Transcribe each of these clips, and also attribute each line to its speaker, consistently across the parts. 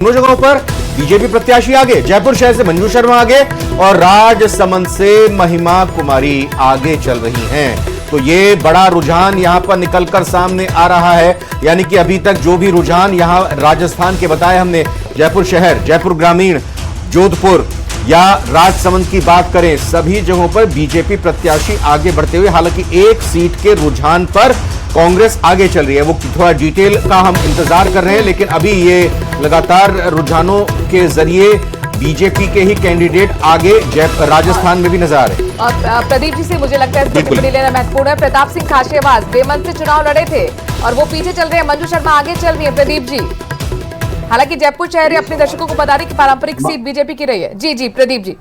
Speaker 1: दोनों जगहों पर बीजेपी प्रत्याशी आगे, जयपुर शहर से मंजू शर्मा आगे और राजसमंद से महिमा कुमारी आगे चल रही हैं। तो ये बड़ा रुझान यहां पर निकलकर सामने आ रहा है। यानी कि अभी तक जो भी रुझान यहां राजस्थान के बताए हमने, जयपुर शहर, जयपुर ग्रामीण, जोधपुर या राजसमंद की बात करें, सभी जगहों पर बीजेपी प्रत्याशी आगे बढ़ते हुए, हालांकि एक सीट के रुझान पर कांग्रेस आगे चल रही है। वो थोड़ा डिटेल का हम इंतजार कर रहे हैं, लेकिन अभी ये लगातार रुझानों के जरिए बीजेपी के ही कैंडिडेट आगे राजस्थान में भी नजर आ रहे हैं।
Speaker 2: और प्रदीप जी से मुझे लगता है टिप्पणी लेना महत्वपूर्ण है। प्रताप सिंह खाचरियावास बेमन से चुनाव लड़े थे और वो पीछे चल रहे हैं, मंजू शर्मा आगे चल रही है। प्रदीप जी, हालांकि जयपुर शहर अपने दर्शकों को बता रही कि पारंपरिक सीट बीजेपी की रही है। जी जी प्रदीप जी।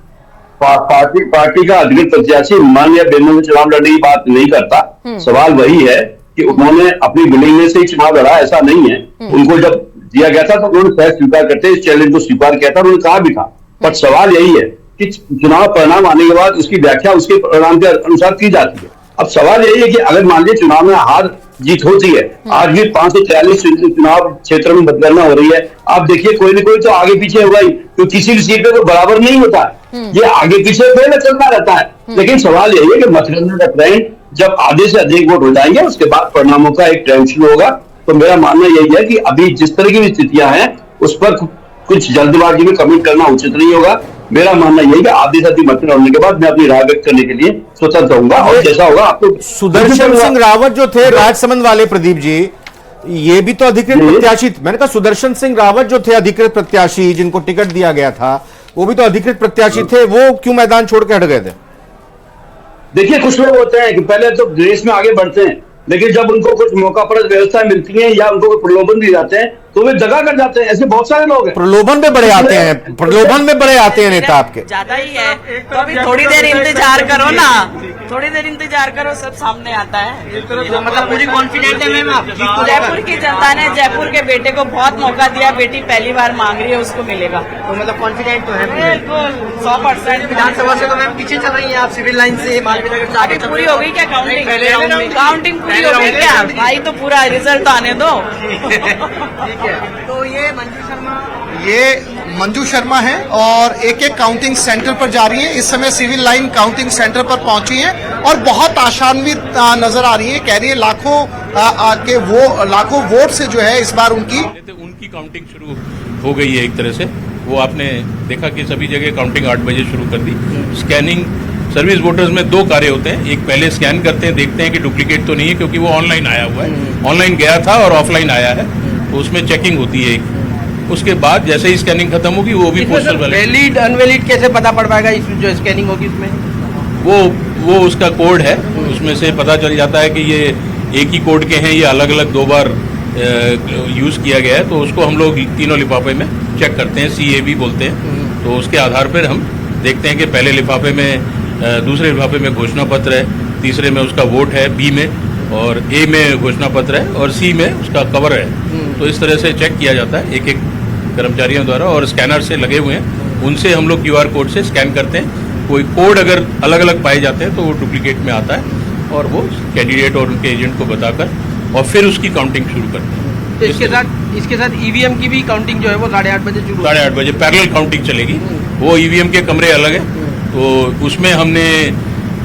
Speaker 3: पार्टी का अधिकृत प्रत्याशी माननीय बेमन में चुनाव लड़ने की बात नहीं करता। सवाल वही है कि उन्होंने अपनी विलिंगनेस से चुनाव लड़ा, ऐसा नहीं है। उनको जब दिया गया था तो उन्होंने शायद स्वीकार करते, इस चैलेंज को स्वीकार किया था, उन्होंने कहा भी था। पर सवाल यही है कि चुनाव परिणाम आने के बाद उसकी व्याख्या उसके परिणाम के अनुसार की जाती है। अब सवाल यही है कि अगर मान लीजिए चुनाव में हार जीत होती है, आज भी 543 चुनाव क्षेत्र में मतगणना हो रही है, आप देखिए कोई न कोई तो आगे पीछे होगा ही, तो किसी भी सीट पे तो बराबर नहीं होता है, ये आगे पीछे पहले चलता रहता है। लेकिन सवाल यही है कि मतगणना का ट्रेंड जब आधे से अधिक वोट हो जाएंगे, उसके बाद परिणामों का एक ट्रेंड शुरू होगा। तो मेरा मानना यही है कि अभी जिस तरह की स्थितियां हैं उस पर कुछ जल्दबाजी में कमिट करना उचित नहीं होगा। मेरा मानना यही है आधे से अधिक मतदान होने के बाद मैं अपनी राय व्यक्त करने के लिए स्वतंत्र होऊंगा, और जैसा होगा आपको।
Speaker 1: सुदर्शन सिंह रावत जो थे राजसमंद वाले, प्रदीप जी, ये भी तो अधिकृत प्रत्याशी, मैंने कहा सुदर्शन सिंह रावत जो थे अधिकृत प्रत्याशी जिनको टिकट दिया गया था, वो भी तो अधिकृत प्रत्याशी थे, वो क्यों मैदान छोड़ के हट गए थे?
Speaker 3: देखिए, कुछ लोग होते हैं कि पहले तो रेस में आगे बढ़ते हैं, लेकिन जब उनको कुछ मौका पर व्यवस्था मिलती है या उनको कोई प्रलोभन दिए जाते हैं तो वे दगा कर जाते हैं। ऐसे बहुत सारे लोग हैं।
Speaker 1: प्रलोभन में बड़े आते हैं, प्रलोभन में बड़े आते हैं नेता आपके।
Speaker 4: ज्यादा ही है तो अभी थोड़ी देर इंतजार करो ना, थोड़ी देर इंतजार करो, सब सामने आता है। तो मतलब पूरी कॉन्फिडेंट है मैम आप? जयपुर की जनता ने जयपुर के बेटे को बहुत मौका दिया, बेटी पहली बार मांग रही है, उसको मिलेगा।
Speaker 5: तो मतलब कॉन्फिडेंट तो है
Speaker 4: बिल्कुल 100%।
Speaker 5: विधानसभा से तो मैम पीछे चल रही है आप, सिविल लाइन से
Speaker 4: अभी पूरी हो गई क्या काउंटिंग? काउंटिंग पूरी हो गई क्या भाई? तो पूरा रिजल्ट आने दो।
Speaker 5: ठीक है, तो ये मंजू शर्मा है और एक एक काउंटिंग सेंटर पर जा रही है। इस समय सिविल लाइन काउंटिंग सेंटर पर पहुंची है और बहुत आशान्वित नजर आ रही है। कह रही है लाखों वोट से जो है इस बार
Speaker 6: उनकी काउंटिंग शुरू हो गई है। एक तरह से वो आपने देखा कि सभी जगह काउंटिंग 8 बजे शुरू कर दी। स्कैनिंग सर्विस वोटर्स में 2 कार्य होते हैं, एक पहले स्कैन करते हैं, देखते हैं कि डुप्लीकेट तो नहीं है, क्योंकि वो ऑनलाइन आया हुआ है, ऑनलाइन गया था और ऑफलाइन आया है, तो उसमें चेकिंग होती है। उसके बाद जैसे ही स्कैनिंग खत्म होगी वो भी पोस्टल
Speaker 5: वैलिड अनवैलिड कैसे पता पड़ पाएगा इस जो स्कैनिंग होगी इसमें?
Speaker 6: वो उसका कोड है, उसमें से पता चल जाता है कि ये एक ही कोड के हैं, ये अलग अलग 2 बार यूज किया गया है, तो उसको हम लोग तीनों लिफाफे में चेक करते हैं, CAB बोलते हैं। तो उसके आधार पर हम देखते हैं कि पहले लिफाफे में, दूसरे लिफाफे में घोषणा पत्र है, तीसरे में उसका वोट है, B में, और A में घोषणा पत्र है, और C में उसका कवर है। तो इस तरह से चेक किया जाता है एक एक कर्मचारियों द्वारा, और स्कैनर से लगे हुए हैं, उनसे हम लोग QR कोड से स्कैन करते हैं। कोई कोड अगर अलग अलग पाए जाते हैं तो वो डुप्लीकेट में आता है, और वो कैंडिडेट और उनके एजेंट को बताकर और फिर उसकी काउंटिंग शुरू करते हैं।
Speaker 5: तो इसके साथ EVM की भी काउंटिंग जो है वो 8:30 बजे शुरू,
Speaker 6: 8:30 बजे पैरेलल काउंटिंग चलेगी। वो EVM के कमरे अलग है, तो उसमें हमने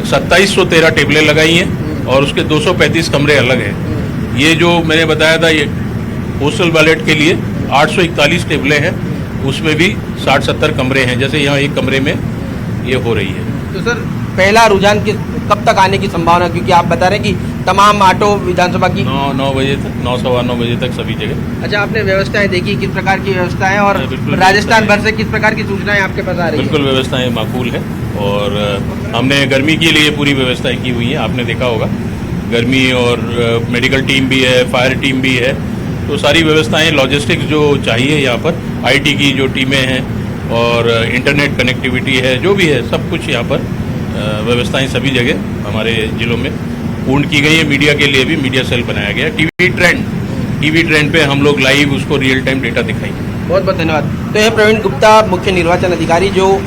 Speaker 6: 2713 टेबलें लगाई हैं और उसके 235 कमरे अलग हैं। ये जो मैंने बताया था, ये पोस्टल बैलेट के लिए 841 टेबलें हैं, उसमें भी 60-70 कमरे हैं। जैसे यहाँ एक कमरे में ये हो रही है।
Speaker 5: तो सर पहला रुझान कब तक आने की संभावना, क्योंकि आप बता रहे हैं कि तमाम ऑटो विधानसभा की
Speaker 6: 9 बजे तक, 9 सवा 9 बजे तक सभी जगह।
Speaker 5: अच्छा, आपने व्यवस्थाएं देखी, किस प्रकार की व्यवस्थाएं, और राजस्थान भर से किस प्रकार की सूचनाएं आपके पास आ रही है?
Speaker 6: बिल्कुल व्यवस्थाएं माकूल है, और हमने गर्मी के लिए पूरी व्यवस्थाएं की हुई हैं। आपने देखा होगा गर्मी, और मेडिकल टीम भी है, फायर टीम भी है, तो सारी व्यवस्थाएं, लॉजिस्टिक्स जो चाहिए यहाँ पर, IT की जो टीमें हैं और इंटरनेट कनेक्टिविटी है, जो भी है, सब कुछ यहाँ पर व्यवस्थाएं सभी जगह हमारे जिलों में पूर्ण की गई है। मीडिया के लिए भी मीडिया सेल बनाया गया। टीवी ट्रेंड पे हम लोग लाइव उसको रियल टाइम डेटा दिखाएंगे।
Speaker 5: बहुत बहुत धन्यवाद। तो यह प्रवीण गुप्ता, मुख्य निर्वाचन अधिकारी, जो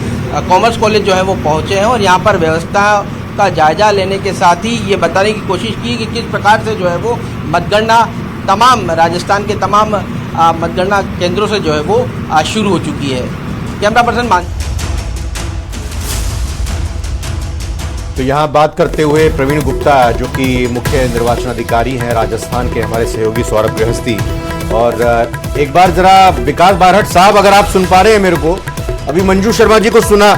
Speaker 5: कॉमर्स कॉलेज जो है वो पहुंचे हैं और यहाँ पर व्यवस्था का जायजा लेने के साथ ही ये बताने की कोशिश की कि किस प्रकार से जो है वो मतगणना तमाम राजस्थान के तमाम मतगणना केंद्रों से जो है वो शुरू हो चुकी है। कैमरा पर्सन मान।
Speaker 1: तो यहाँ बात करते हुए प्रवीण गुप्ता जो कि मुख्य निर्वाचन अधिकारी हैं राजस्थान के, हमारे सहयोगी सौरभ गृहस्थी, और एक बार जरा विकास बारहट साहब अगर आप सुन पा रहे हैं मेरे को, अभी मंजू शर्मा जी को सुना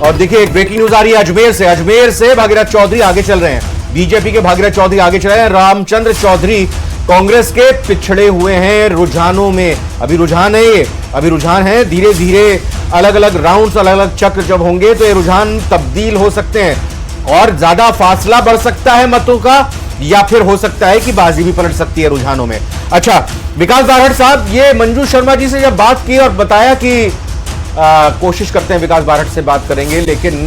Speaker 1: और देखिए एक ब्रेकिंग न्यूज आ रही है अजमेर से भागीरथ चौधरी आगे चल रहे हैं, बीजेपी के भागीरथ चौधरी आगे चल रहे हैं, रामचंद्र चौधरी कांग्रेस के पिछड़े हुए हैं रुझानों में। अभी रुझान है ये, अभी रुझान है, धीरे धीरे अलग अलग राउंड्स, अलग अलग चक्र जब होंगे तो ये रुझान तब्दील हो सकते हैं और ज्यादा फासला बढ़ सकता है मतों का, या फिर हो सकता है कि बाजी भी पलट सकती है रुझानों में। अच्छा विकास बारहट साहब, ये मंजू शर्मा जी से जब बात की और बताया कि कोशिश करते हैं विकास बारहट से बात करेंगे, लेकिन